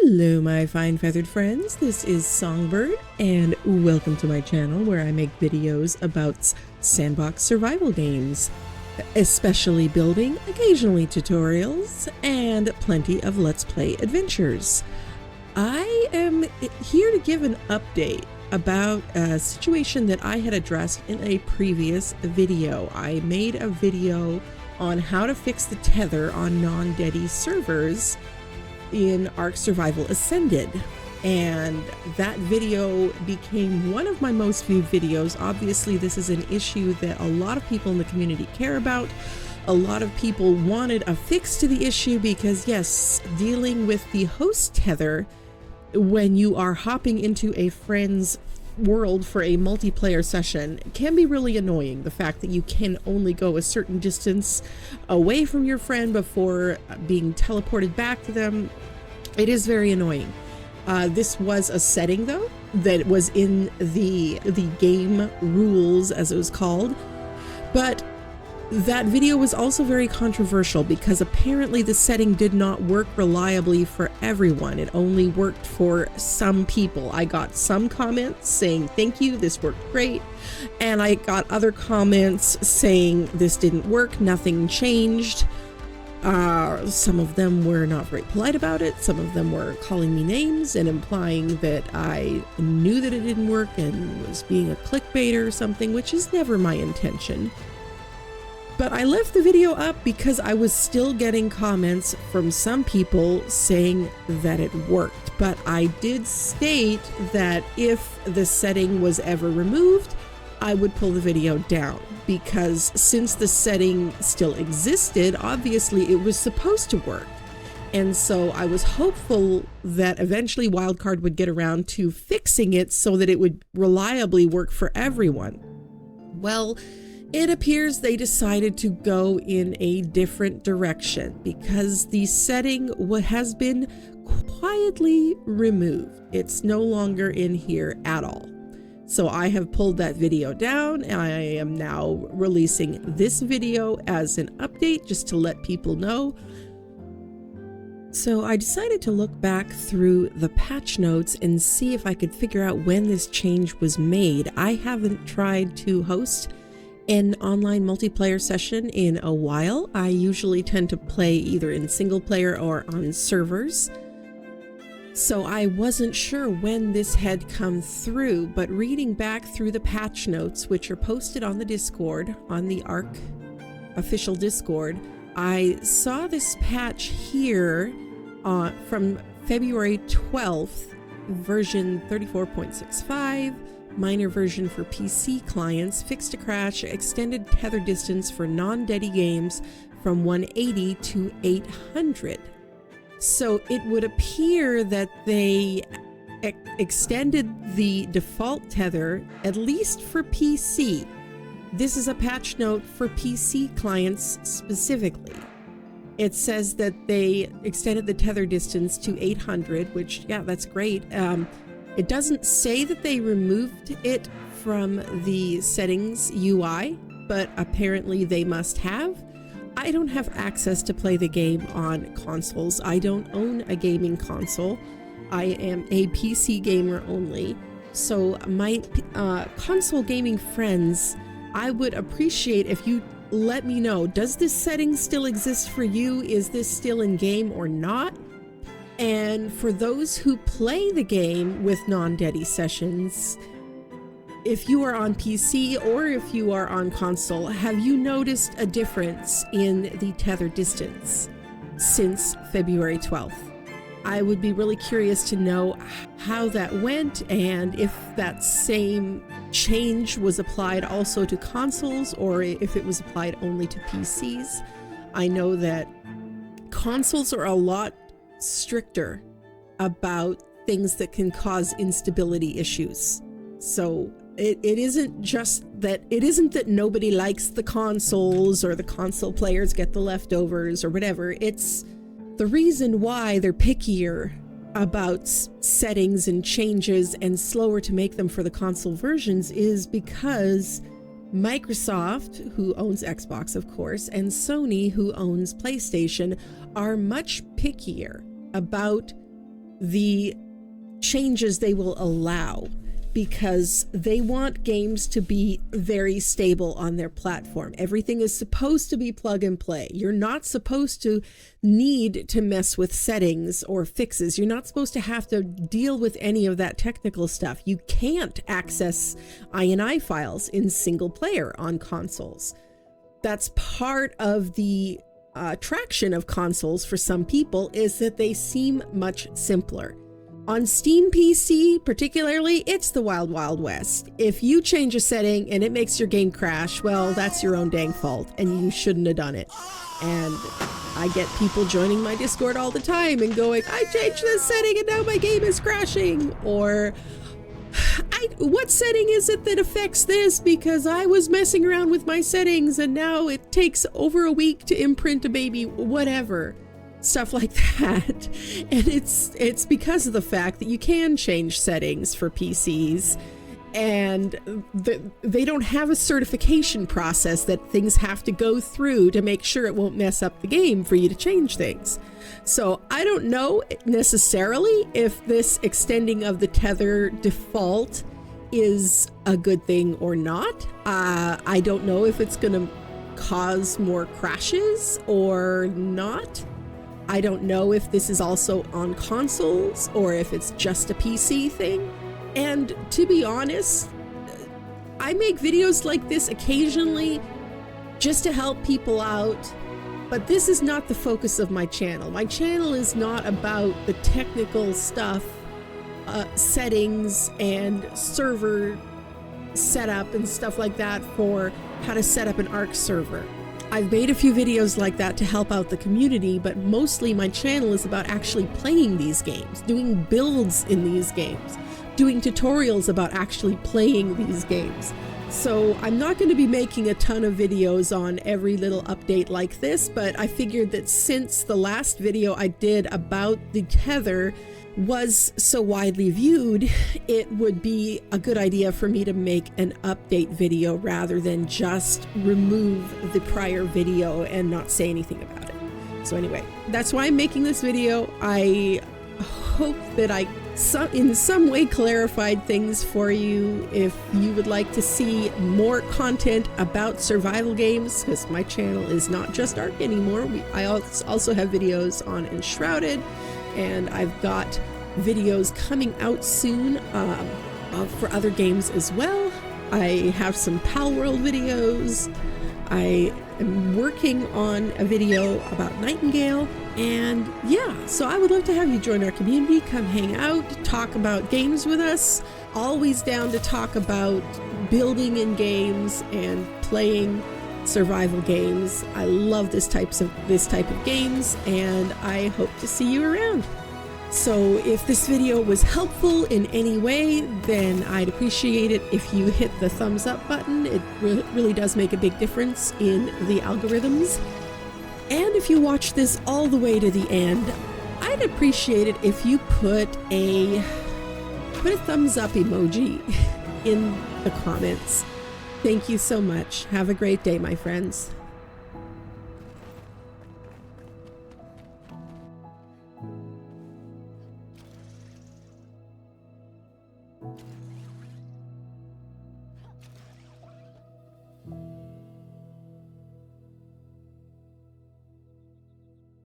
Hello my fine feathered friends, this is Songbird and welcome to my channel where I make videos about sandbox survival games, especially building, occasionally tutorials, and plenty of let's play adventures. I am here to give an update about a situation that I had addressed in a previous video. I made a video on how to fix the tether on non-dedi servers in Ark Survival Ascended, and that video became one of my most viewed videos. Obviously this is an issue that a lot of people in the community care about. A lot of people wanted a fix to the issue because yes, dealing with the host tether when you are hopping into a friend's world for a multiplayer session can be really annoying. The fact that you can only go a certain distance away from your friend before being teleported back to them, it is very annoying. This was a setting though that was in the game rules, as it was called, but that video was also very controversial because apparently the setting did not work reliably for everyone. It only worked for some people. I got some comments saying thank you, this worked great, and I got other comments saying this didn't work, nothing changed. Some of them were not very polite about it. Some of them were calling me names and implying that I knew that it didn't work and was being a clickbaiter or something, which is never my intention. But I left the video up because I was still getting comments from some people saying that it worked. But I did state that if the setting was ever removed, I would pull the video down, because since the setting still existed, obviously it was supposed to work. And so I was hopeful that eventually Wildcard would get around to fixing it so that it would reliably work for everyone. Well, it appears they decided to go in a different direction because the setting has been quietly removed. It's no longer in here at all. So I have pulled that video down and I am now releasing this video as an update just to let people know. So I decided to look back through the patch notes and see if I could figure out when this change was made. I haven't tried to host an online multiplayer session in a while. I usually tend to play either in single player or on servers. So I wasn't sure when this had come through, but reading back through the patch notes, which are posted on the Discord, on the Ark official Discord, I saw this patch here from February 12th, version 34.65, minor version for PC clients, fixed to crash, extended tether distance for non-dedi games from 180 to 800. So it would appear that they extended the default tether, at least for PC. This is a patch note for PC clients specifically. It says that they extended the tether distance to 800, which, yeah, that's great. It doesn't say that they removed it from the settings UI, but apparently they must have. I don't have access to play the game on consoles. I don't own a gaming console. I am a PC gamer only. So my console gaming friends, I would appreciate if you let me know, does this setting still exist for you? Is this still in game or not? And for those who play the game with non-dedi sessions, if you are on PC or if you are on console, have you noticed a difference in the tether distance since February 12th? I would be really curious to know how that went and if that same change was applied also to consoles or if it was applied only to PCs. I know that consoles are a lot stricter about things that can cause instability issues. So it isn't that nobody likes the consoles or the console players get the leftovers or whatever. It's the reason why they're pickier about settings and changes and slower to make them for the console versions is because Microsoft, who owns Xbox of course, and Sony, who owns PlayStation, are much pickier about the changes they will allow, because they want games to be very stable on their platform. Everything is supposed to be plug and play. You're not supposed to need to mess with settings or fixes. You're not supposed to have to deal with any of that technical stuff. You can't access INI files in single player on consoles. That's part of the attraction of consoles for some people, is that they seem much simpler. On Steam PC particularly, it's the wild, wild west. If you change a setting and it makes your game crash, well, that's your own dang fault, and you shouldn't have done it. And I get people joining my Discord all the time and going, I changed this setting and now my game is crashing. Or, what setting is it that affects this? Because I was messing around with my settings and now it takes over a week to imprint a baby, whatever. Stuff like that. And it's because of the fact that you can change settings for PCs, and they don't have a certification process that things have to go through to make sure it won't mess up the game for you to change things. So I don't know necessarily if this extending of the tether default is a good thing or not. I don't know if it's going to cause more crashes or not. I don't know if this is also on consoles or if it's just a PC thing. And to be honest, I make videos like this occasionally just to help people out, but this is not the focus of my channel. My channel is not about the technical stuff, settings and server setup and stuff like that for how to set up an Ark server. I've made a few videos like that to help out the community, but mostly my channel is about actually playing these games, doing builds in these games, doing tutorials about actually playing these games. So I'm not going to be making a ton of videos on every little update like this, but I figured that since the last video I did about the tether was so widely viewed, it would be a good idea for me to make an update video rather than just remove the prior video and not say anything about it. So anyway, that's why I'm making this video. I hope that I in some way clarified things for you. If you would like to see more content about survival games, because my channel is not just Ark anymore, I also have videos on Enshrouded, and I've got videos coming out soon for other games as well. I have some Pal World videos. I am working on a video about Nightingale, and yeah, so I would love to have you join our community, come hang out, talk about games with us. Always down to talk about building in games and playing survival games. I love this type of games, and I hope to see you around. So if this video was helpful in any way, then I'd appreciate it if you hit the thumbs up button. It really does make a big difference in the algorithms. And if you watch this all the way to the end, I'd appreciate it if you put a thumbs up emoji in the comments. Thank you so much. Have a great day, my friends.